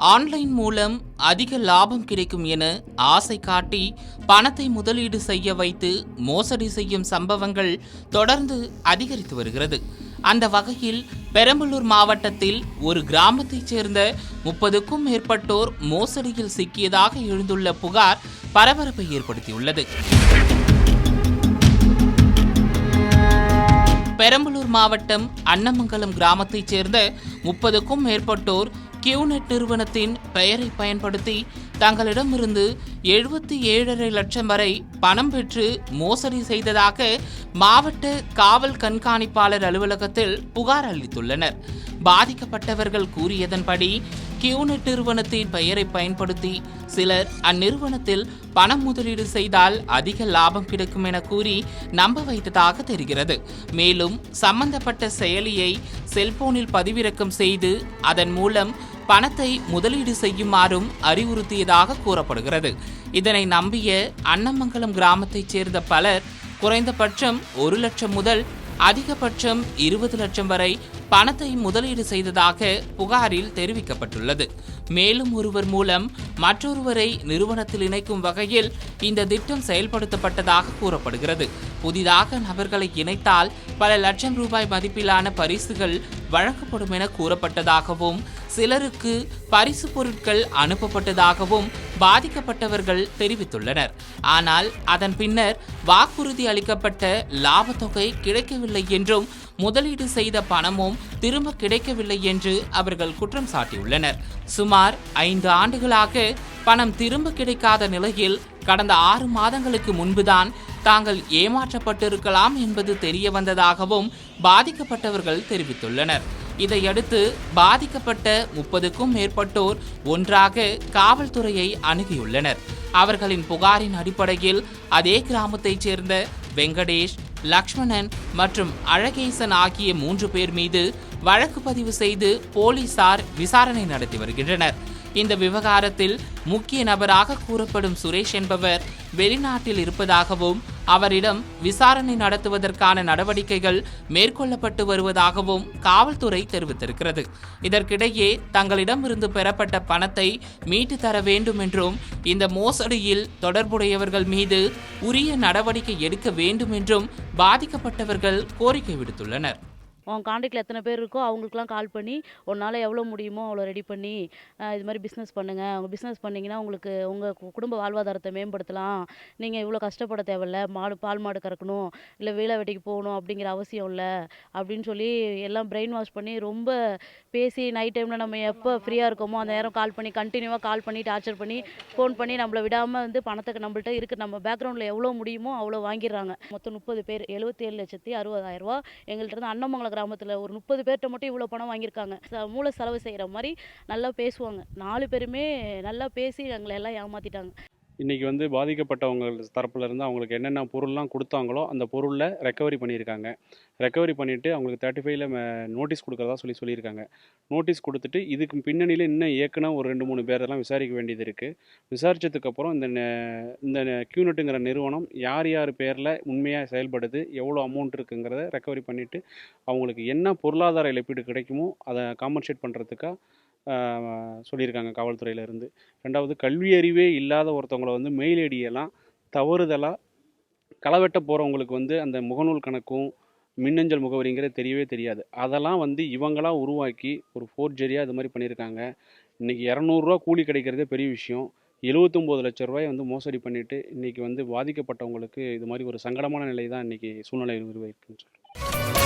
Online மூலம் அதிக லாபம் கிடைக்கும் என ஆசை காட்டி பணத்தை முதலீடு செய்ய வைத்து மோசடி செய்யும் சம்பவங்கள் தொடர்ந்து அதிகரித்து வருகிறது. அந்த வகையில் பெரம்பலூர் மாவட்டத்தில் ஒரு கிராமத்தைச் சேர்ந்த 30க்கும் மேற்பட்டோர் மோசடியில் சிக்கியதாக எழுந்துள்ள புகார் பரபரப்பை ஏற்படுத்தியுள்ளது. பெரம்பலூர் மாவட்டம் அன்னமங்கலம் கிராமத்தைச் சேர்ந்த 30க்கும் மேற்பட்டோர் கியூநெட் நிறுவனத்தின் பெயரை பயன்படுத்தி தங்களிடமிருந்து 77.5 லட்சம் வரை பணம் பெற்று மோசடி செய்ததாக மாவட்ட காவல் கண்காணிப்பாளர் அலுவலகத்தில் புகார் அளித்துள்ளனர். பாதிக்கப்பட்டவர்கள் கூறியதன்படி கியூநெட் நிறுவனத்தின் பெயரை பயன்படுத்தி சிலர் அந்நிறுவனத்தில் பணம் முதலீடு செய்தால் அதிக லாபம் கிடைக்கும் என கூறி நம்ப வைத்ததாக தெரிகிறது. மேலும் சம்பந்தப்பட்ட செயலியை செல்போனில் பதிவிறக்கம் செய்து அதன் மூலம் பணத்தை முதலீடு செய்யுமாறும் அறிவுறுத்தியதாக கூறப்படுகிறது. இதனை நம்பிய அன்னமங்கலம் கிராமத்தைச் சேர்ந்த பலர் குறைந்தபட்சம் 1 லட்சம் முதல் அதிகபட்சம் 20 லட்சம் வரை பணத்தை முதலீடு செய்ததாக புகாரில் தெரிவிக்கப்பட்டுள்ளது. மேலும் ஒருவர் மூலம் மற்றொருவரை நிறுவனத்தில் இணைக்கும் வகையில் இந்த திட்டம் செயல்படுத்தப்பட்டதாக கூறப்படுகிறது. புதிதாக நபர்களை இணைத்தால் பல லட்சம் ரூபாய் மதிப்பிலான பரிசுகள் வழங்கப்படும் என கூறப்பட்டதாகவும் சிலருக்கு பரிசு பொருட்கள் அனுப்பப்பட்டதாகவும் பாதிக்கப்பட்டவர்கள் தெரிவித்துள்ளனர். ஆனால் அதன் பின்னர் வாக்குறுதி அளிக்கப்பட்ட லாபத்தொகை கிடைக்கவில்லை என்றும் முதலீடு செய்த பணமும் திரும்ப கிடைக்கவில்லை என்று அவர்கள் குற்றம் சாட்டியுள்ளனர். சுமார் 5 ஆண்டுகளாக பணம் திரும்ப கிடைக்காத நிலையில் கடந்த 6 மாதங்களுக்கு முன்புதான் தாங்கள் ஏமாற்றப்பட்டிருக்கலாம் என்பது தெரிய வந்ததாகவும் பாதிக்கப்பட்டவர்கள் தெரிவித்துள்ளனர். இதையடுத்து பாதிக்கப்பட்ட 30க்கும் மேற்பட்டோர் ஒன்றாக காவல்துறையை அணுகியுள்ளனர். அவர்களின் புகாரின் அடிப்படையில் அதே கிராமத்தைச் சேர்ந்த வெங்கடேஷ், லக்ஷ்மணன் மற்றும் அழகேசன் ஆகிய 3 பேர் மீது வழக்கு பதிவு செய்து போலீசார் விசாரணை நடத்தி வருகின்றனர். இந்த விவகாரத்தில் முக்கிய நபராக கூறப்படும் சுரேஷ் என்பவர் வெளிநாட்டில் இருப்பதாகவும் அவரிடம் விசாரணை நடத்துவதற்கான நடவடிக்கைகள் மேற்கொள்ளப்பட்டு வருவதாகவும் காவல்துறை தெரிவித்திருக்கிறது. இதற்கிடையே தங்களிடமிருந்து பெறப்பட்ட பணத்தை மீட்டு தர வேண்டும் என்றும் இந்த மோசடியில் தொடர்புடையவர்கள் மீது உரிய நடவடிக்கை எடுக்க வேண்டும் என்றும் பாதிக்கப்பட்டவர்கள் கோரிக்கை விடுத்துள்ளனர். உன் காண்டாக்டில் எத்தனை பேர் இருக்கோ அவங்களுக்குலாம் கால் பண்ணி உன்னால் எவ்வளோ முடியுமோ அவ்வளோ ரெடி பண்ணி இது மாதிரி பிஸ்னஸ் பண்ணுங்கள். அவங்க பிஸ்னஸ் பண்ணிங்கன்னா உங்களுக்கு உங்கள் குடும்ப வாழ்வாதாரத்தை மேம்படுத்தலாம். நீங்கள் இவ்வளோ கஷ்டப்பட தேவையில்ல, பால் மாடு கறக்கணும், இல்லை வேலை வெட்டிக்கு போகணும் அப்படிங்கிற அவசியம் இல்லை அப்படின்னு சொல்லி எல்லாம் பிரெயின் வாஷ் பண்ணி ரொம்ப பேசி நைட் டைமில் நம்ம எப்போ ஃப்ரீயாக இருக்கோமோ அந்த நேரம் கால் பண்ணி கண்டினியூவாக கால் பண்ணி டார்ச்சர் பண்ணி ஃபோன் பண்ணி நம்மளை விடாமல் பணத்துக்கு நம்மள்ட்ட இருக்குது, நம்ம பேக்ரவுண்டில் எவ்வளோ முடியுமோ அவ்வளோ வாங்கிடுறாங்க. மொத்தம் 30 பேர் 77,60,000 ரூபா எங்கள்கிட்ட இருந்து அன்னமங்கலம் கிராமத்தில் ஒரு 30 பேர்கிட்ட மட்டும் இவ்வளோ பணம் வாங்கியிருக்காங்க. மூளை செலவு செய்கிற மாதிரி நல்லா பேசுவாங்க. 4 பேருமே நல்லா பேசி எங்களை எல்லாம் ஏமாற்றிட்டாங்க. இன்றைக்கி பாதிக்கப்பட்டவங்க தரப்புலேருந்து அவங்களுக்கு என்னென்ன பொருள்லாம் கொடுத்தாங்களோ அந்த பொருளில் ரெக்கவரி பண்ணியிருக்காங்க. ரெக்கவரி பண்ணிவிட்டு அவங்களுக்கு 35ல் நோட்டீஸ் கொடுக்குறதா சொல்லியிருக்காங்க. நோட்டீஸ் கொடுத்துட்டு இதுக்கு பின்னணியில் இன்னும் ஏற்கனவே ஒரு 2-3 பேரெல்லாம் விசாரிக்க வேண்டியது இருக்குது. விசாரித்ததுக்கப்புறம் இந்த கியூநெட்டுங்கிற நிறுவனம் யார் யார் பேரில் உண்மையாக செயல்படுது, எவ்வளோ அமௌண்ட் இருக்குங்கிறத ரெக்கவரி பண்ணிவிட்டு அவங்களுக்கு என்ன பொருளாதார இழப்பீடு கிடைக்குமோ அதை காம்பன்சேட் பண்ணுறதுக்காக சொல்லியிருக்காங்க காவல்துறையிலேருந்து. 2வது கல்வி அறிவே இல்லாத ஒருத்தவங்களை மெயில் ஐடியெல்லாம் தவறுதலாக களவெட்ட போகிறவங்களுக்கு அந்த முகநூல் கணக்கும் மின்னஞ்சல் முகவரிங்கிறது தெரியவே தெரியாது. அதெல்லாம் இவங்களாம் உருவாக்கி ஒரு ஃபோர்ஜரியாக இது மாதிரி பண்ணியிருக்காங்க. இன்றைக்கி 200 ரூபா கூலி கிடைக்கிறதே பெரிய விஷயம். 79 லட்சம் ரூபாய் மோசடி பண்ணிவிட்டு இன்றைக்கி பாதிக்கப்பட்டவங்களுக்கு இது மாதிரி ஒரு சங்கடமான நிலை தான் இன்றைக்கி சூழ்நிலை உருவாயிருக்குன்னு சொல்லுங்கள்.